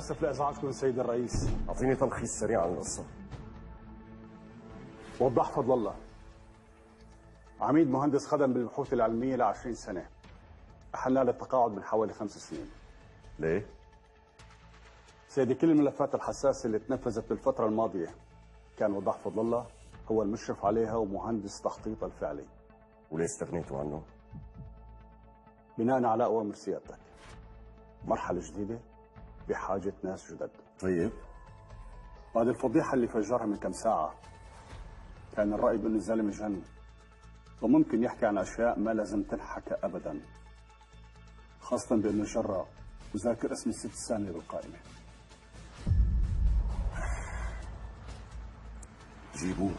آسف لإزعاجكم سيد الرئيس. أعطيني تلخيص سريع عن القصة. وضح فضل الله، عميد مهندس خدم بالبحوث العلمية ل20 سنة، أحلنا للتقاعد من حوالي 5 سنين. ليه؟ سيدي، كل الملفات الحساسة اللي تنفذت بالفترة الماضية كان وضح فضل الله هو المشرف عليها ومهندس تخطيطها الفعلي. وليه استغنيتوا عنه؟ بناء على أوامر سيادتك، مرحلة جديدة بحاجة ناس جدد. طيب، بعد الفضيحة اللي فجرها من كم ساعة كان الرأي بأن الزلمة جن، وممكن يحكي عن أشياء ما لازم تنحكى أبدا، خاصة بأنه جرى وذاكر اسم الست الثانية بالقائمة. جيبوه.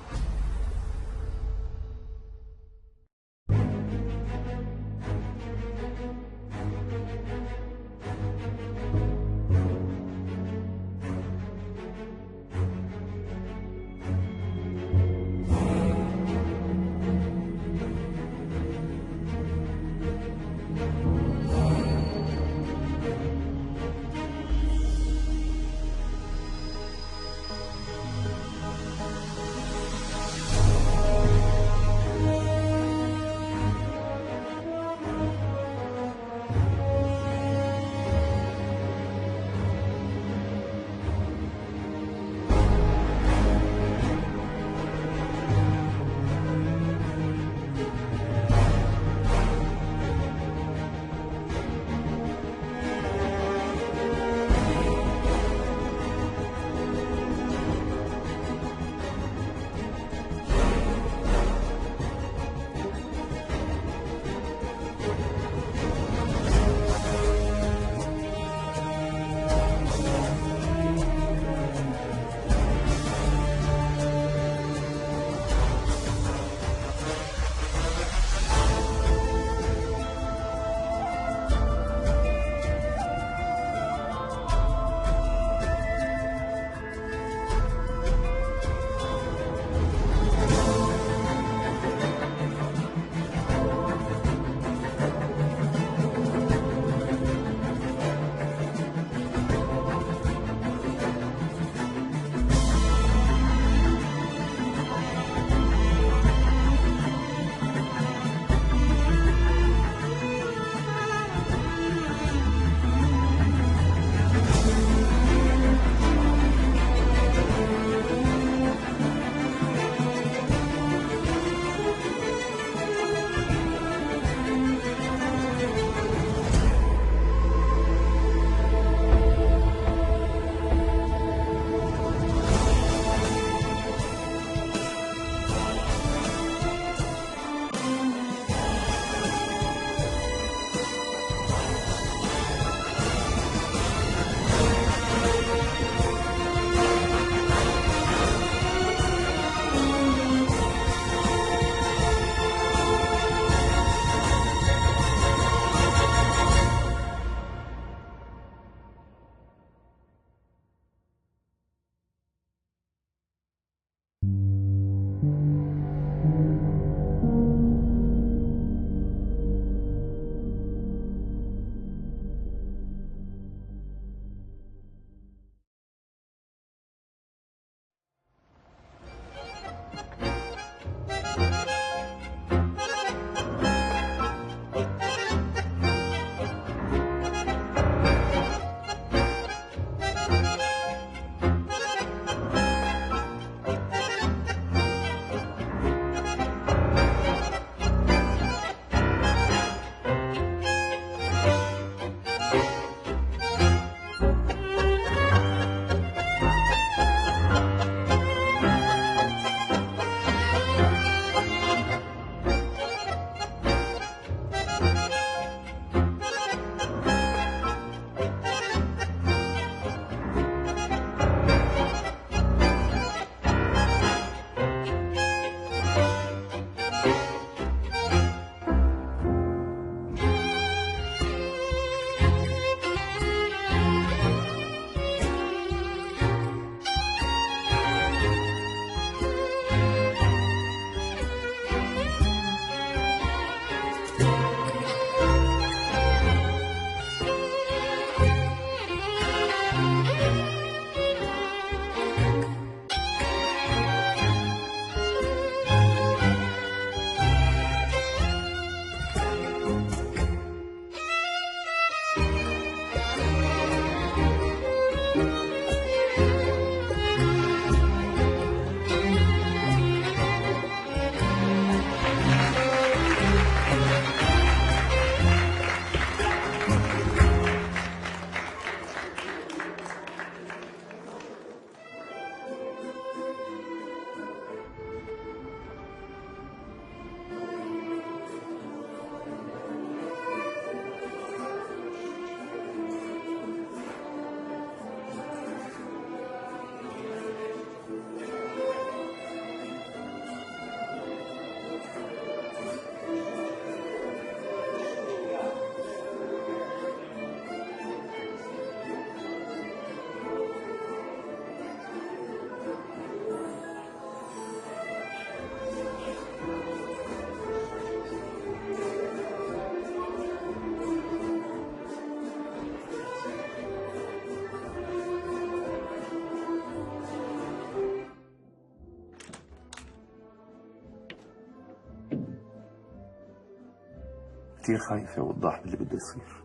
كتير خايفة وضاح باللي بده يصير.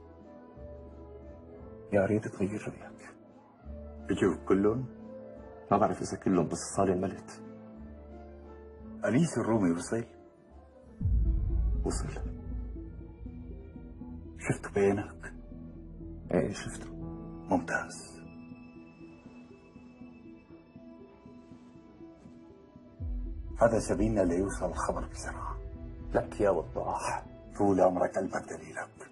يا ريت تغير رأيك. بجوك كلهم؟ ما بعرف إذا كلهم، بس الصالة ملت. أنيس الرومي وصل؟ وصل. شفته بعينك؟ ايه شفته. ممتاز. هذا سبيلنا ليوصل الخبر بسرعة. لك يا وضاح. طول عمرك قلبك دليلك،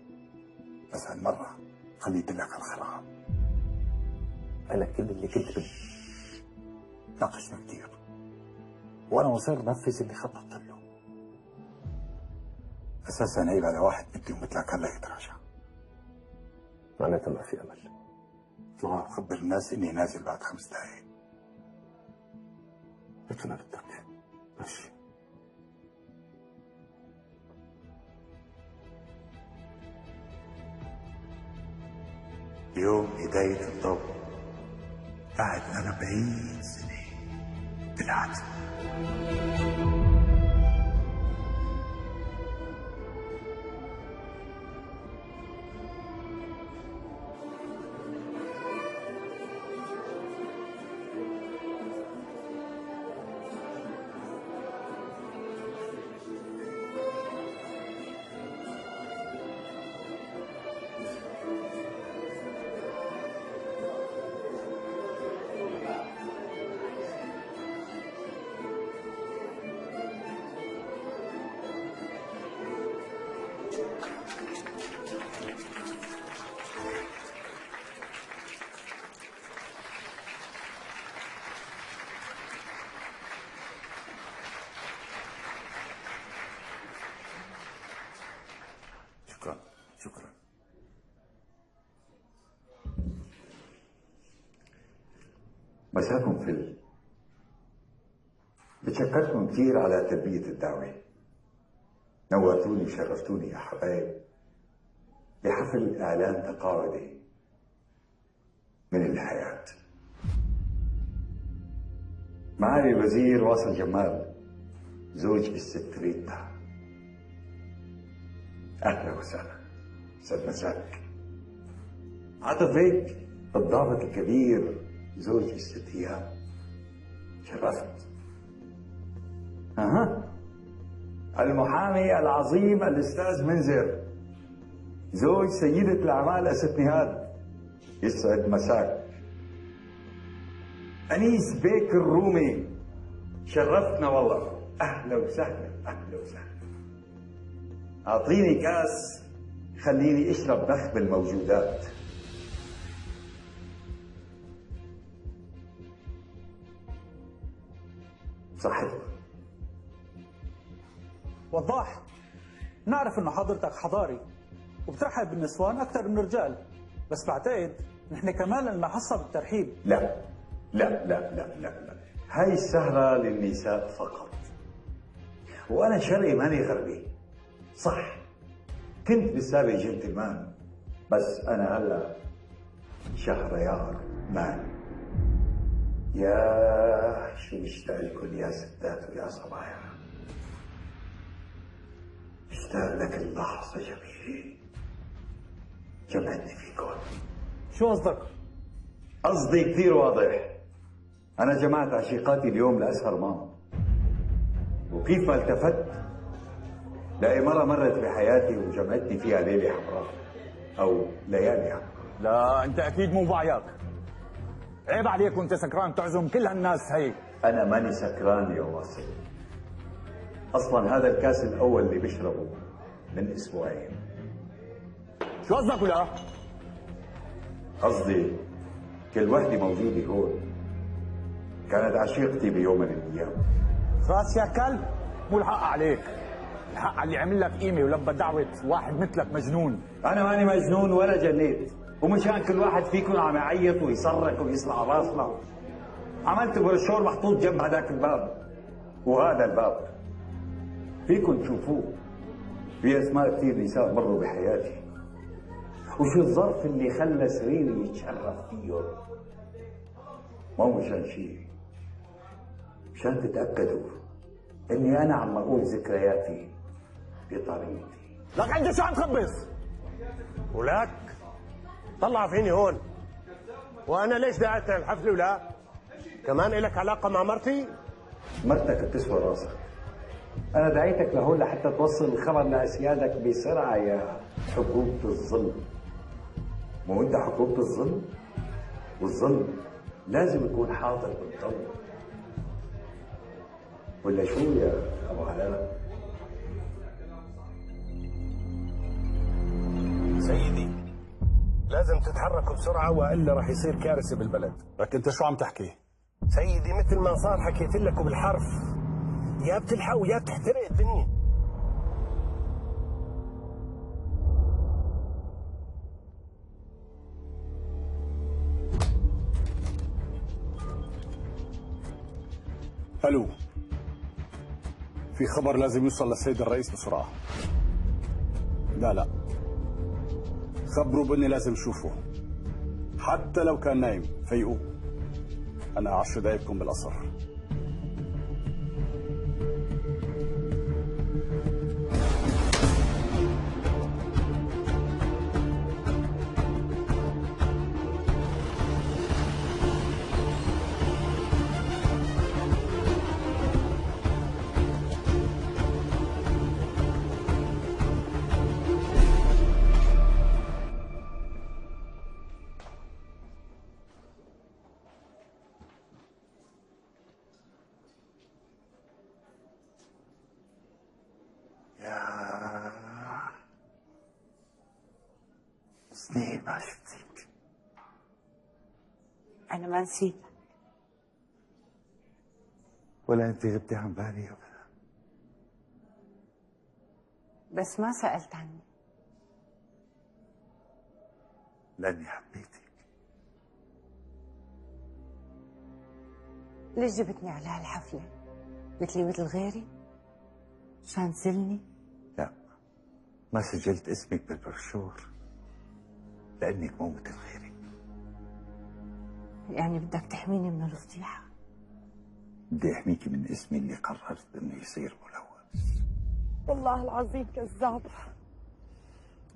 بس هالمرة خليت لك الخراب. أنا كل اللي كنت بدي. ناقشنا كثير وأنا مصر نفذ اللي خططت له. أساسا عيب على واحد مثلي ومثلك هلا يتراجع. معناتها ما في أمل. طلع خبر الناس إني نازل بعد 5 دقايق. مثل ما بدك. ماشي. يوم بداية الضوء بعد 40 سنة طلعت. شكرا. مساكم فل. بتشكركم كثير على تلبية الدعوة. نورتوني وشرفتوني يا حبايب بحفل إعلان تقاعدي من الحياة. معالي الوزير واصل جمال زوج الست ريتا. أهلا وسهلا. سعد مساك. عاطف بيك الضابط الكبير زوج الست هيام. شرفت. المحامي العظيم الأستاذ منذر زوج سيدة الأعمال أست نهاد. يسعد مساك. أنيس بيك الرومي شرفتنا والله. أهلا وسهلا. أهلا وسهلا. أعطيني كاس خليني اشرب نخب الموجودات. صحتك. وضاح، نعرف انه حضرتك حضاري وبترحب بالنسوان اكثر من الرجال، بس بعتقد نحن كمان لنا حصه بالترحيب. لا لا لا لا لا لا، هاي السهرة للنساء فقط. وأنا شرقي ماني غربي. صح كنت بالسابق جنتلمان، بس أنا هلا شهريار مان. يا شو مشتاق لكم يا ستات ويا صبايا. مشتاق لك اللحظة جميلة جمعتني فيكم. شو قصدك؟ قصدي كثير واضح. أنا جمعت عشيقاتي اليوم لأسهر معهم، وكيف ما التفت لأي مرة مرت بحياتي وجمعتني فيها ليلة حمراء أو ليالي حمراء. لا انت اكيد مو بعياك. عيب عليك وانت سكران تعزم كل هالناس هي. أنا ماني سكران يا واصل. أصلا هذا الكاس الأول اللي بشربه من أسبوعين. شو قصدك ولا؟ قصدي كل وحدة موجودة هون كانت عشيقتي بيوم من الأيام. خلاص يا كلب، مو الحق عليك، الحق على اللي عمل لك قيمة ولبى دعوة واحد مثلك مجنون. أنا ماني مجنون ولا جنيت، ومشان كل واحد فيكم عم يعيط ويصرخ ويصلع راسنا عملت بروشور محطوط جنب هذاك الباب. وهذا الباب فيكم تشوفوه في اسماء كثير نساء مروا بحياتي، وشو الظرف اللي خلى سريري يتشرف فيهم. مو مشان شيء، مشان تتاكدوا اني انا عم اقول ذكرياتي بطريقتي. لك انت شو عم تخبص؟ ولك طلع فيني هون. وانا ليش دعيت الحفله ولا؟ كمان إلك علاقه مع مرتي؟ مرتك بتسوى راسك. أنا دعيتك لهون لحتى توصل الخبر لأسيادك بسرعة يا حكومة الظلم. مو أنت حكومة الظلم؟ والظلم لازم يكون حاضر بالضبط. ولا شو يا أبو علاء؟ سيدي لازم تتحركوا بسرعه والا رح يصير كارثه بالبلد. لك انت شو عم تحكي؟ سيدي مثل ما صار حكيت لك بالحرف، يا بتلحقوا يا بتحترق الدنيا. الو، في خبر لازم يوصل للسيد الرئيس بسرعة. لا خبروا باني لازم اشوفه حتى لو كان نايم. فيقوا، انا 10 دقايق بكون بالقصر. سنين ما شفتك. أنا ما نسيت. ولا أنت غبتي عن بالي أبدا. بس ما سألت عني. لأني حبيتك. ليش جبتني على هالحفلة؟ قلت لي مثل غيري؟ عشان تزلني؟ لا، ما سجلت اسمك بالبروشور لأنك مو مثل غيري. يعني بدك تحميني من الفضيحة؟ بدي أحميكي من اسمي اللي قررت إنه يصير ملوث. والله العظيم كذاب.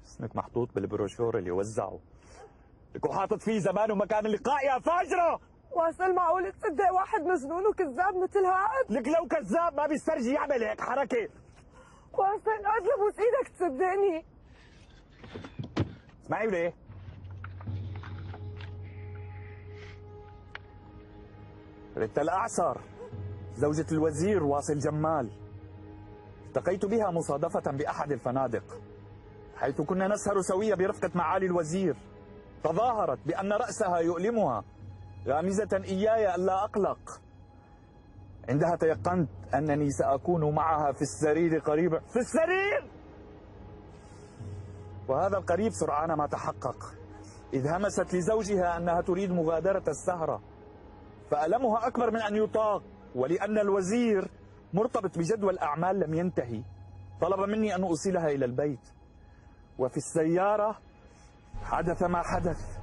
اسمك محطوط بالبروشور اللي وزعه، لكو حاطط فيه زمان ومكان اللقاء يا فاجرة. واصل معقول تصدق واحد مجنون وكذاب مثل هاد؟ لك لو كذاب ما بيسترجي يعمل هيك حركة. واصل اطلب بوس ايدك تصدقني. اسمعي وليه؟ ريتا الأعسر زوجة الوزير واصل جمال، التقيت بها مصادفة بأحد الفنادق حيث كنا نسهر سويا برفقة معالي الوزير. تظاهرت بأن رأسها يؤلمها غامزة إياي ألا أقلق. عندها تيقنت أنني سأكون معها في السرير قريبا. في السرير! وهذا القريب سرعان ما تحقق، إذ همست لزوجها أنها تريد مغادرة السهرة، فألمها أكبر من أن يطاق. ولأن الوزير مرتبط بجدول أعمال لم ينتهي، طلب مني أن أوصلها إلى البيت. وفي السيارة حدث ما حدث،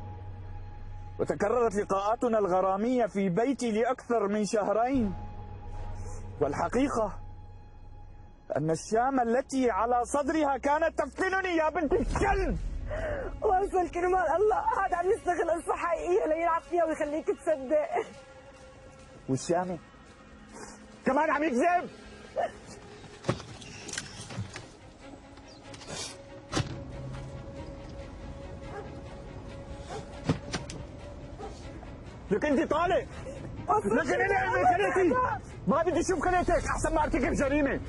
وتكررت لقاءاتنا الغرامية في بيتي لأكثر من شهرين. والحقيقة أن الشامة التي على صدرها كانت تفتنني يا بنت الكلب. واصل كرمال الله هذا عم يستغل قصة حقيقية ليلعب فيها ويخليك تصدق. والشامة كمان عم يكذب. لك انت طالق. لكن انا اعمل خليتي، ما بدي اشوف خليتك احسن ما ارتكب جريمه.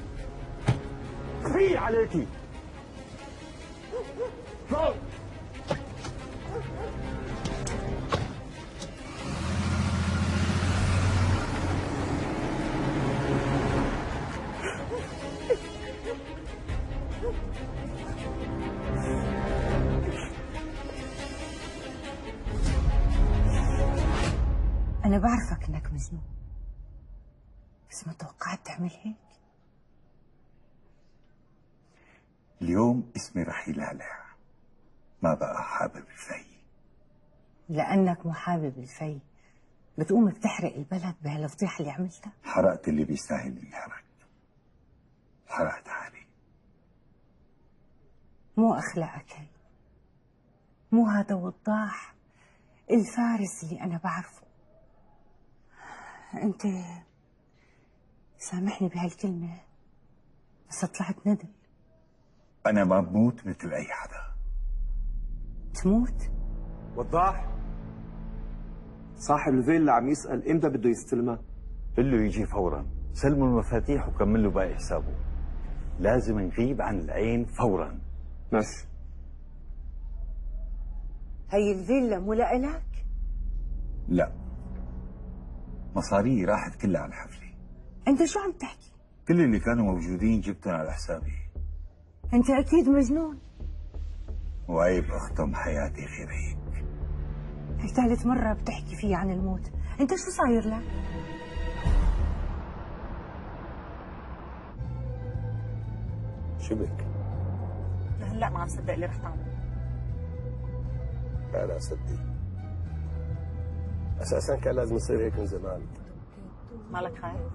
في عليكي. فوق. أنا بعرفك إنك مجنون، بس ما توقعت تعمل هيك. اليوم اسمي رح يلالع، ما بقى حابب الفي. لأنك مو حابب الفي بتقوم بتحرق البلد بهالفضيحة اللي عملتها. حرقت اللي بيستاهل ينحرق، حرقت حالي. مو أخلاقك هي، مو هذا وضاح الفارس اللي أنا بعرفه. أنت سامحني بهالكلمة بس طلعت ندل. أنا ما بموت مثل أي حدا. تموت؟ وضاح، صاحب الفيلا عم يسأل امتى بده يستلمها. قل له يجي فورا، سلموا المفاتيح وكمل له باقي حسابه. لازم نغيب عن العين فورا. ماشي. هي الفيلا مو لإلك؟ لا، مصاريي راحت كلها على الحفلة. أنت شو عم تحكي؟ كل اللي كانوا موجودين جبتهم على حسابي. أنت أكيد مجنون. وعيب أختم حياتي غير هيك. هي ثالث مرة بتحكي فيها عن الموت، أنت شو صاير لك؟ شبك؟ لهلا ما عم صدق اللي رح تعمله. لا صدق، اساسا كان لازم يصير هيك من زمان. مالك خايف؟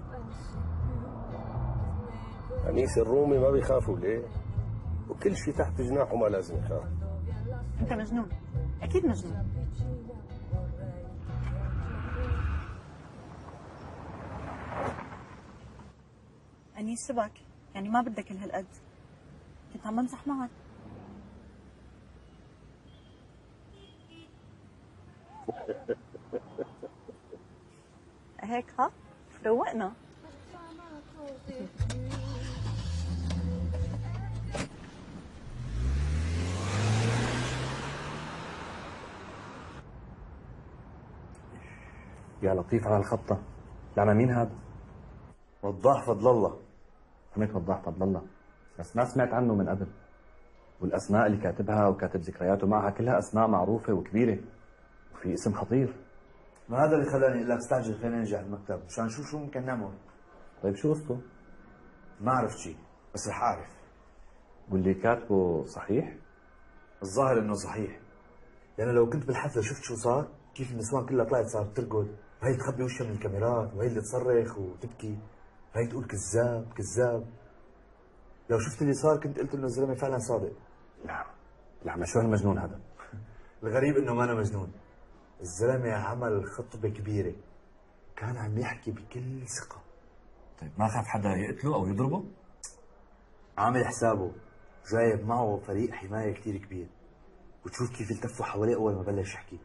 انيس الرومي ما بيخافوا ليه؟ وكل شيء تحت جناحه ما لازم يخاف. انت مجنون، اكيد مجنون. انيس شبك؟ يعني ما بدك كل هالقد؟ كنت عم بمزح معك. هيك ها؟ روقنا. يا لطيف على الخطة. لعنا مين هذا؟ وضاح فضل الله. سمعت وضاح فضل الله، بس ما سمعت عنه من قبل. والأسماء اللي كاتبها وكاتب ذكرياته معها كلها أسماء معروفة وكبيرة، وفي اسم خطير. ما هذا اللي خلاني اقول لك استعجل، خلينا نرجع المكتب مشان نشوف شو ممكن نعمل. طيب شو قصته؟ ما عرفت شيء، بس رح اعرف. واللي كاتبه صحيح؟ الظاهر انه صحيح، لأن لو كنت بالحفلة شفت شو صار، كيف النسوان كلها طلعت صارت ترقد، وهي تخبي وشها من الكاميرات، وهي اللي تصرخ وتبكي، وهي تقول كذاب كذاب. لو شفت اللي صار كنت قلت انه الزلمه فعلا صادق. لا شو هالمجنون هذا؟ الغريب انه ما انا مجنون. الزلمه عمل خطبه كبيره، كان عم يحكي بكل ثقه. طيب ما خاف حدا يقتله او يضربه؟ عامل حسابه، جايب معه فريق حمايه كثير كبير، وتشوف كيف التفوا حواليه اول ما بلش يحكي،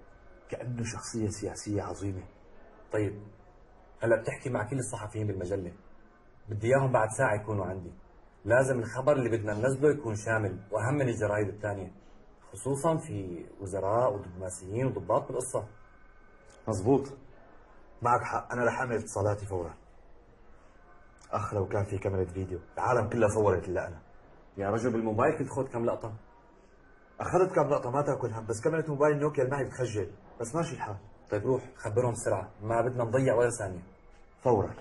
كانه شخصيه سياسيه عظيمه. طيب هلا بتحكي مع كل الصحفيين بالمجله، بدي اياهم بعد ساعه يكونوا عندي. لازم الخبر اللي بدنا ننزله يكون شامل واهم من الجرايد الثانيه، خصوصا في وزراء ودبلوماسيين وضباط بالقصه. مزبوط، معك حق. انا رح اعمل اتصالاتي فورا. اخ لو كان في كاميرا فيديو العالم كلها صورت الا انا. يا رجل بالموبايل كنت خذ كم لقطه. اخذت كم لقطه ما تاكل هم، بس كاميرا موبايل نوكيا اللي معي بتخجل، بس ماشي الحال. طيب روح خبرهم بسرعه، ما بدنا نضيع ولا ثانيه. فورا.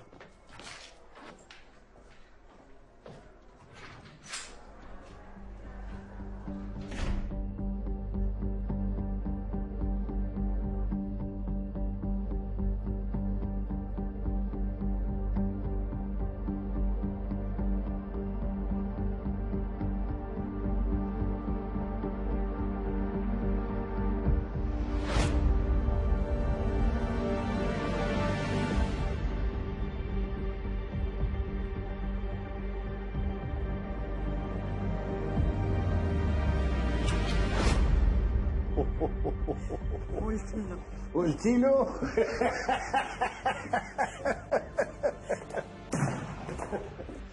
قلت له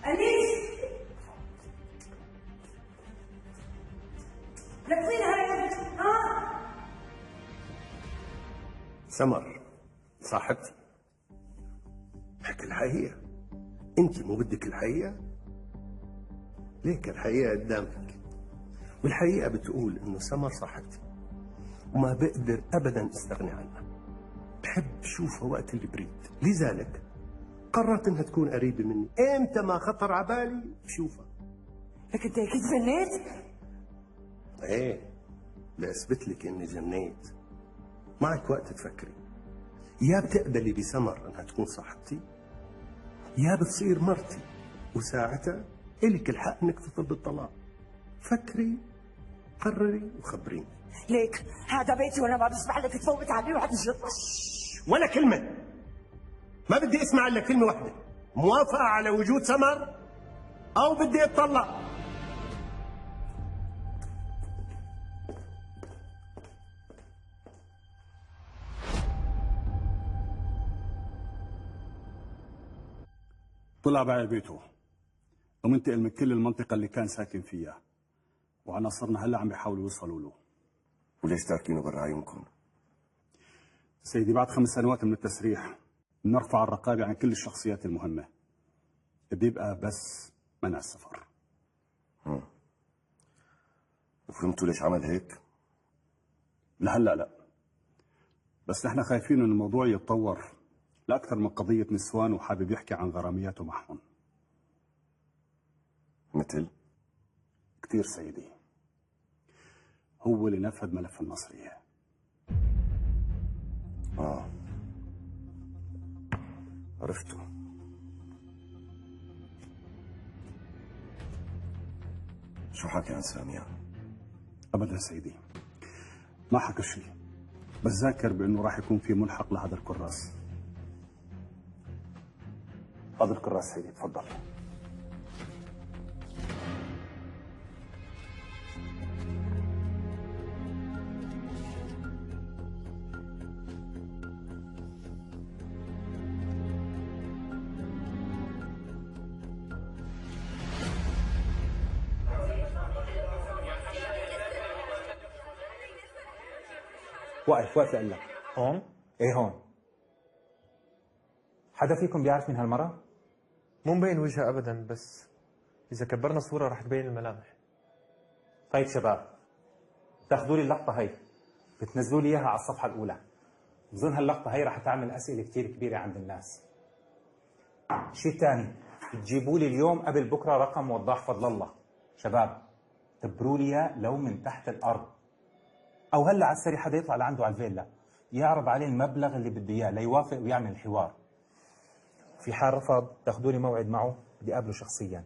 أنيس لك وين هاي؟ ها؟ سمر صاحبتي، احكي الحقيقة. انت مو بدك الحقيقة؟ ليك الحقيقة قدامك، والحقيقة بتقول انه سمر صاحبتي وما بقدر ابدا استغني عنها. بحب شوفها وقت اللي بريد، لذلك قررت انها تكون قريبة مني. امتى ما خطر على بالي بشوفها. لك انت اكيد جنيت؟ ايه، لاثبت لك اني جنيت. معك وقت تفكري، يا بتقبلي بسمر انها تكون صاحبتي، يا بتصير مرتي، وساعتها إلك الحق انك تطلب الطلاق. فكري قرري وخبريني. ليك هذا بيتي وانا ما بسمح لك تفوت علي وحتجلط. ولا كلمة، ما بدي اسمع الا كلمة واحدة، موافقة على وجود سمر أو بدي اتطلق؟ طلع باع بيته ومنتقل من كل المنطقة اللي كان ساكن فيها، وعناصرنا هلا عم بيحاولوا يوصلوا له. وليش تاركينه برا عيونكم؟ سيدي بعد 5 سنوات من التسريح بنرفع الرقابة عن كل الشخصيات المهمة، بيبقى بس منع السفر. وفهمتوا ليش عمل هيك؟ لهلا لا، بس نحن خايفين انه الموضوع يتطور لأكثر من قضية نسوان، وحابب يحكي عن غرامياته معهم. مثل؟ كثير سيدي، هو اللي نفذ ملف النصرية. عرفته. شو حكى عن سامية؟ أبدا سيدي، ما حكى شيء، بس ذاكر بأنه راح يكون في ملحق لهذا الكراس. هذا الكراس سيدي، تفضل. واقف اقول لك هون. ايه هون. حدا فيكم بيعرف مين هالمرة؟ مو مبين وجهها ابدا، بس اذا كبرنا الصوره رح تبين الملامح. طيب شباب، تاخذوا لي اللقطة هي بتنزلوا لي اياها على الصفحة الأولى. بظن هاللقطة هي رح تعمل أسئلة كثير كبيرة عند الناس. شيء ثاني، تجيبوا لي اليوم قبل بكرة رقم وضاح فضل الله. شباب تبروا لي اياه لو من تحت الأرض، أو هلا على السريع حدا يطلع لعنده على الفيلا يعرض عليه المبلغ اللي بده إياه ليوافق ويعمل الحوار. في حال رفض تاخذوا لي موعد معه، بدي أقابله شخصيا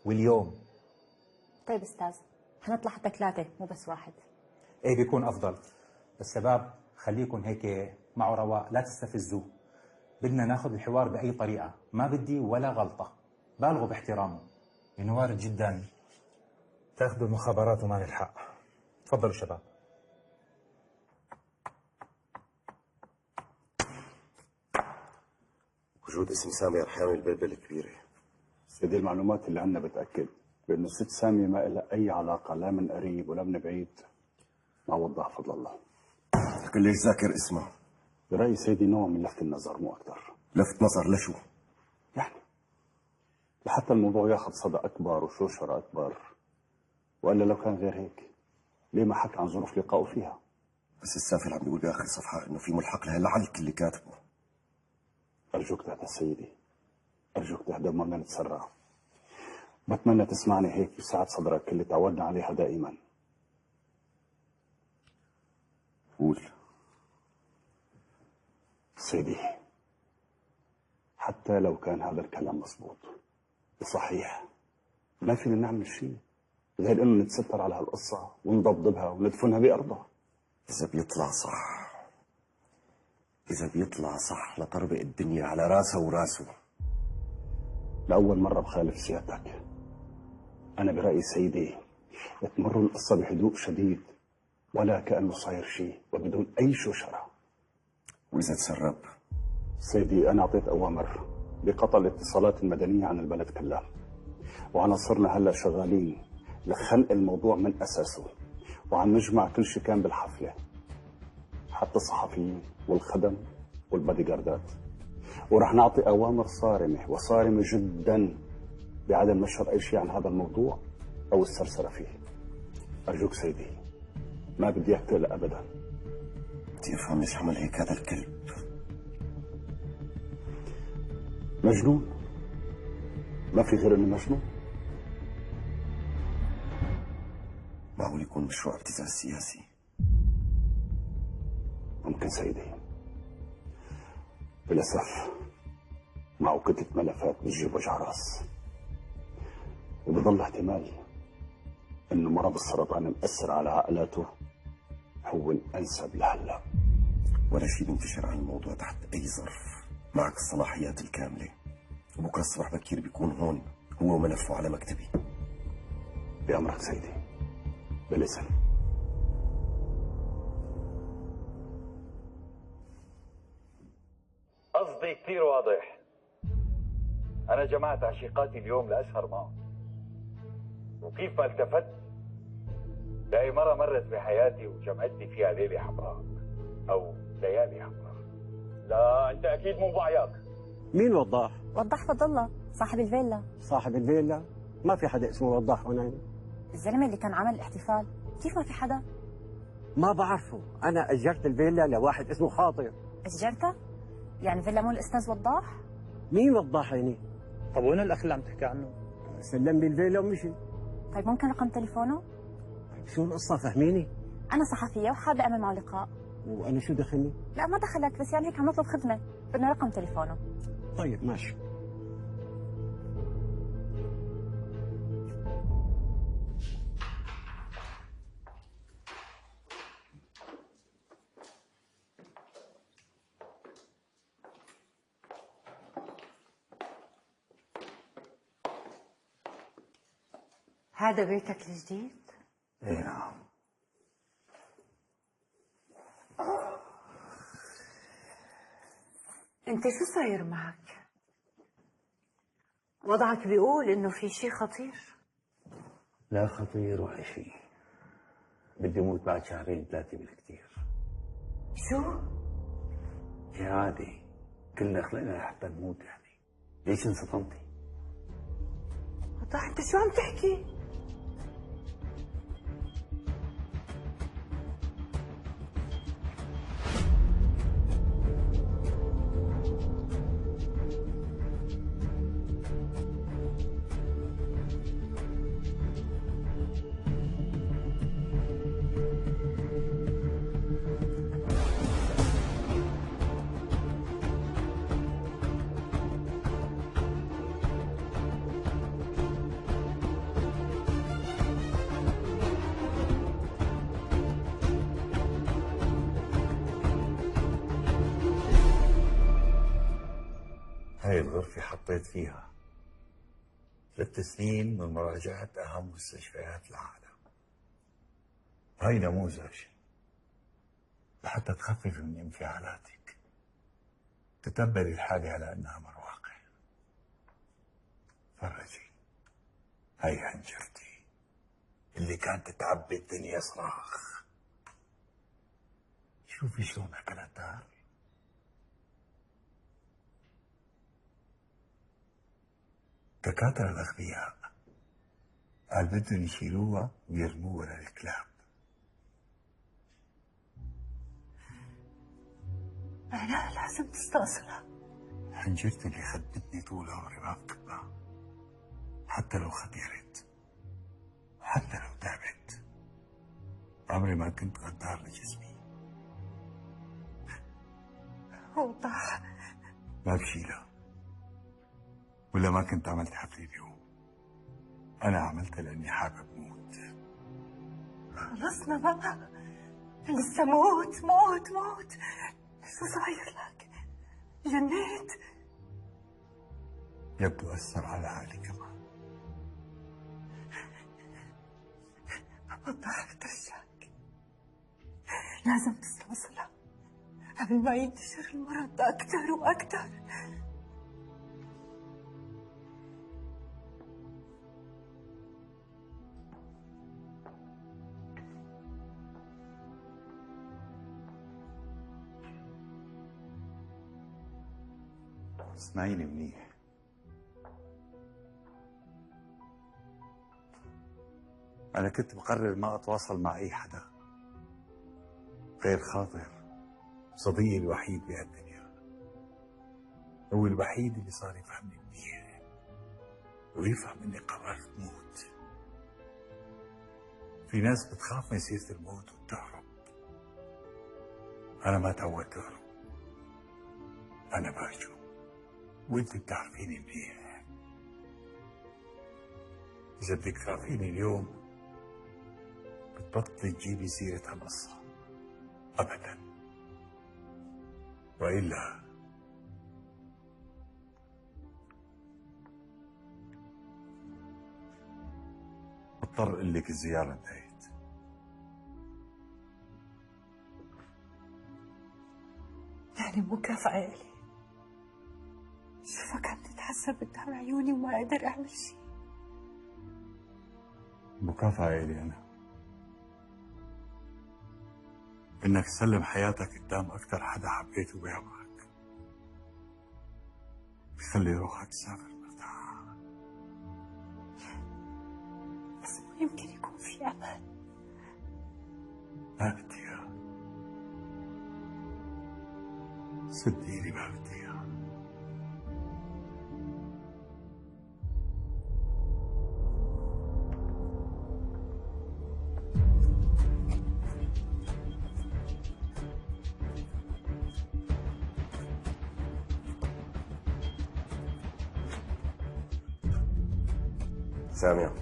واليوم. طيب استاذ، حنطلع حتى 3 مو بس 1. ايه بيكون افضل، بس شباب خليكم هيك معه رواق، لا تستفزوه. بدنا ناخذ الحوار باي طريقه، ما بدي ولا غلطه، بالغوا باحترامه، لانه وارد جدا تاخذوا المخابرات وما نلحق. تفضلوا شباب. وجود اسم سامية رح يعمل بلبلة كبيرة. سيدي المعلومات اللي عندنا بتأكد بأنه ست سامية ما لها أي علاقة لا من قريب ولا من بعيد مع وضاح فضل الله. لكن ليش ذاكر اسمها؟ برأيي سيدي نوع من لفت النظر مو أكثر. لفت نظر لشو؟ يعني لحتى الموضوع ياخذ صدى أكبر وشوشرة أكبر، وإلا لو كان غير هيك ليه ما حكى عن ظروف لقائه فيها؟ بس السافل عم بيقول بآخر صفحة إنه في ملحق لها لعلك اللي كاتبه. أرجوك تهدى سيدي، أرجوك تهدى وما بدنا نتسرع. بتمنى تسمعني هيك بسعة صدرك اللي تعودنا عليها دائما. قول. سيدي، حتى لو كان هذا الكلام مضبوط وصحيح، ما فينا نعمل شيء غير انه نتستر على هالقصة ونضبضبها وندفنها بأرضها. إذا بيطلع صح لطربق الدنيا على راسه وراسه. لأول مرة بخالف سيادتك. أنا برأيي سيدي تمر القصة بهدوء شديد ولا كأنه صاير شيء وبدون أي شوشرة. وإذا تسرب؟ سيدي أنا أعطيت أوامر بقطع الاتصالات المدنية عن البلد كلها، وعناصرنا هلا شغالين لخنق الموضوع من أساسه، وعم نجمع كل شيء كان بالحفلة، حتى الصحفيين والخدم والبادي جاردات، ورح نعطي أوامر صارمة وصارمة جدا بعدم نشر أي شيء عن هذا الموضوع أو السرسرة فيه. أرجوك سيدي، ما بدي إياك تقلق أبدا. بدي أفهم ليش عمل هيك هذا الكلب. مجنون، ما في غير إنه مجنون. معقول يكون مشروع ابتزاز سياسي؟ ممكن سيدي، للأسف معه كتلة ملفات بتجيب وجع راس، وبضل احتمال إنه مرض السرطان مأثر على عقلاته هو الأنسب لهلا. ولا شيء بينتشر عن الموضوع تحت أي ظرف. معك الصلاحيات الكاملة، وبكرة الصبح بكير بيكون هون هو وملفه على مكتبي. بأمرك سيدي. بالإذن. قصدي كثير واضح. أنا جمعت عشيقاتي اليوم لأسهر معهم، وكيف ما التفت لأي مرة مرت بحياتي وجمعتني فيها ليلة حمراء أو ليالي حمراء. لا أنت أكيد مو بعياك. مين وضاح؟ وضاح فضل الله صاحب الفيلا. صاحب الفيلا؟ ما في حدا اسمه وضاح هنا. الزلمه اللي كان عمل الاحتفال، كيف ما في حدا؟ ما بعرفه، انا اجرت الفيلا لواحد اسمه خاطر. اجرتها؟ يعني فيلا مو الاستاذ وضاح؟ مين وضاح هيني؟ طب وين الاخ اللي عم تحكي عنه؟ سلم لي الفيلا ومشي. طيب ممكن رقم تليفونه؟ شو القصة فهميني؟ انا صحفيه وحابه اعمل معه لقاء. وانا شو دخلني؟ لا ما دخلك، بس يعني هيك عم نطلب خدمه، بدنا رقم تليفونه. طيب ماشي. هذا بيتك الجديد؟ اي نعم. انت شو صاير معك؟ وضعك بيقول انه في شيء خطير. لا خطير ولا شيء. بدي اموت بعد شهرين ثلاثة بالكثير. شو؟ يا عادي، كلنا خلقنا لحتى نموت يعني. ليش انصدمتي؟ وضح انت شو عم تحكي؟ هاي الغرفة حطيت فيها 3 سنين من مراجعة أهم مستشفيات العالم. هاي نموذج لحتى تخفف من انفعالاتك، تتبلي الحاجة على أنها مواقع. فرجي، هاي حنجرتي اللي كانت تعبي الدنيا صراخ. شوفي شلون أكلتها. الدكاترة الأغبياء قال بدهم يشيلوها ويرموها للكلاب. أنا لازم تستأصلها. حنجرتي اللي خدمتني طول عمري ما بكبها، حتى لو خدرت، حتى لو تعبت. عمري ما كنت غدار لجسمي. وضح ما بشيلها، ولا ما كنت عملت حفلة اليوم. أنا عملتها لأني حابب موت. خلصنا بقى، لسه موت موت موت. شو صاير لك؟ جنيت؟ يبدو أثر على عقلي كمان. وضح بترجاك، لازم تستوصلها قبل ما ينتشر المرض أكثر وأكثر. اسمعيني منيح. أنا كنت مقرر ما أتواصل مع أي حدا غير خاطر، صديقي الوحيد بهالدنيا. هو الوحيد اللي صار يفهمني منيح ويفهم إني قررت موت. في ناس بتخاف من سيرة الموت وبتهرب. أنا ما تعودت أهرب، أنا باجو، وأنت بتعرفيني منيح. إذا بدك تعرفيني اليوم تبطلي تجيبي سيرة هالقصة أبدا، وإلا اضطر اقول لك الزيارة انتهت. يعني مكافأة إلي. شوفك عم تتحسب قدام عيوني وما أقدر أعمل شيء. مكافأة إلي أنا إنك تسلم حياتك قدام أكثر حدا حبيته بيهمك، بخلي روحك تسافر مرتاح. بس مو يمكن يكون في أمل. ما بدي إياه، صدقيني ما بدي إياه. سامية،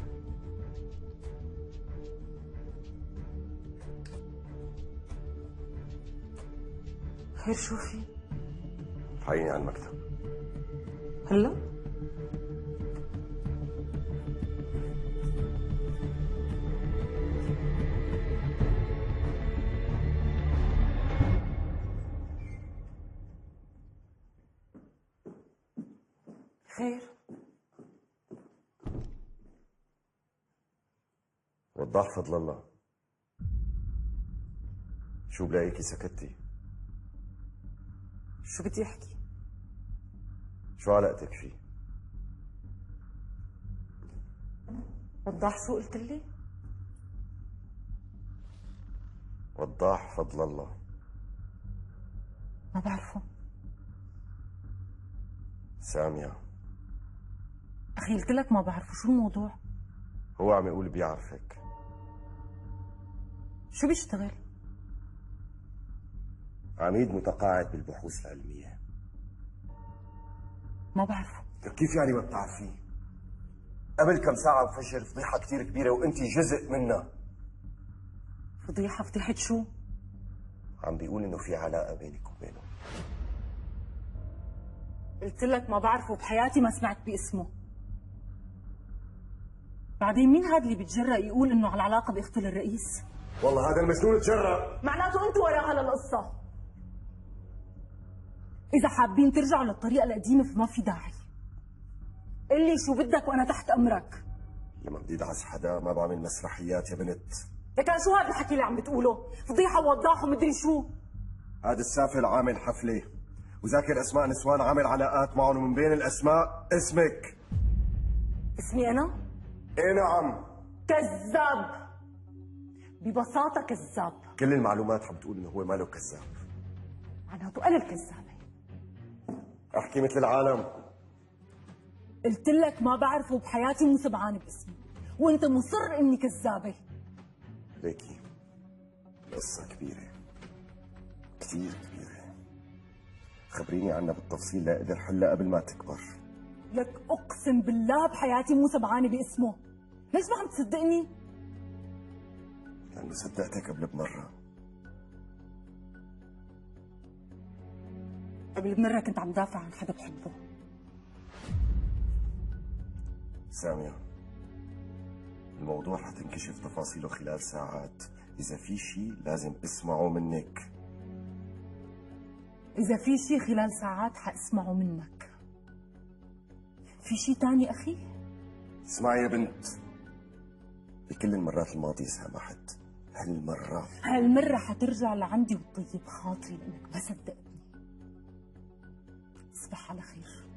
خير شو في؟ حقيقي على المكتب. هلا؟ خير؟ وضاح فضل الله، شو بلاقيكي سكتي؟ شو بدي أحكي؟ شو علاقتك فيه؟ وضاح شو قلت لي؟ وضاح فضل الله. ما بعرفه. سامية، أخي قلت لك ما بعرفه، شو الموضوع؟ هو عم يقول بيعرفك. شو بيشتغل؟ عميد متقاعد بالبحوث العلمية. ما بعرفه. كيف يعني ما بتعرفيه؟ قبل كم ساعة وفجر فضيحة كتير كبيرة وانت جزء منها. فضيحة؟ فضيحة شو؟ عم بيقول انه في علاقة بينك وبينه. قلت لك ما بعرفه، بحياتي ما سمعت باسمه. بعدين مين هذا اللي بيتجرأ يقول انه على علاقة باخته للرئيس؟ والله هذا المجنون تجرأ. معناته انتوا وراء هالقصة. إذا حابين ترجعوا للطريقة القديمة فما في داعي. قل لي شو بدك وأنا تحت أمرك. لما بدي ادعس حدا ما بعمل مسرحيات يا بنت. لكن شو هذا الحكي اللي عم بتقوله؟ فضيحة ووضاح ومدري شو. هذا السافل عامل حفلة وذاكر اسماء نسوان، عامل علاقات معهم، ومن بين الاسماء اسمك. اسمي أنا؟ ايه نعم. كذاب. ببساطة كذاب. كل المعلومات عم تقول انه هو ماله كذاب. معناته أنا الكذابة. احكي مثل العالم. قلت لك ما بعرفه بحياتي، مو سمعانة باسمه، وأنت مصر إني كذابة. ليكي قصة كبيرة كثير كبيرة، خبريني عنها بالتفصيل لأقدر حلها قبل ما تكبر. لك أقسم بالله بحياتي مو سمعانة باسمه. ليش ما عم تصدقني؟ لأنه صدقتك قبل بمرة. قبل بمرة كنت عم دافع عن حدا بحبه. سامية، الموضوع رح تنكشف تفاصيله خلال ساعات. إذا في شيء لازم اسمعه منك. إذا في شيء خلال ساعات حاسمعه منك. في شيء تاني أخي؟ اسمعي يا بنت، بكل المرات الماضية سامحت، هالمرة حترجع لعندي وتطيب خاطري لأنك ما صدقتني. تصبح على خير.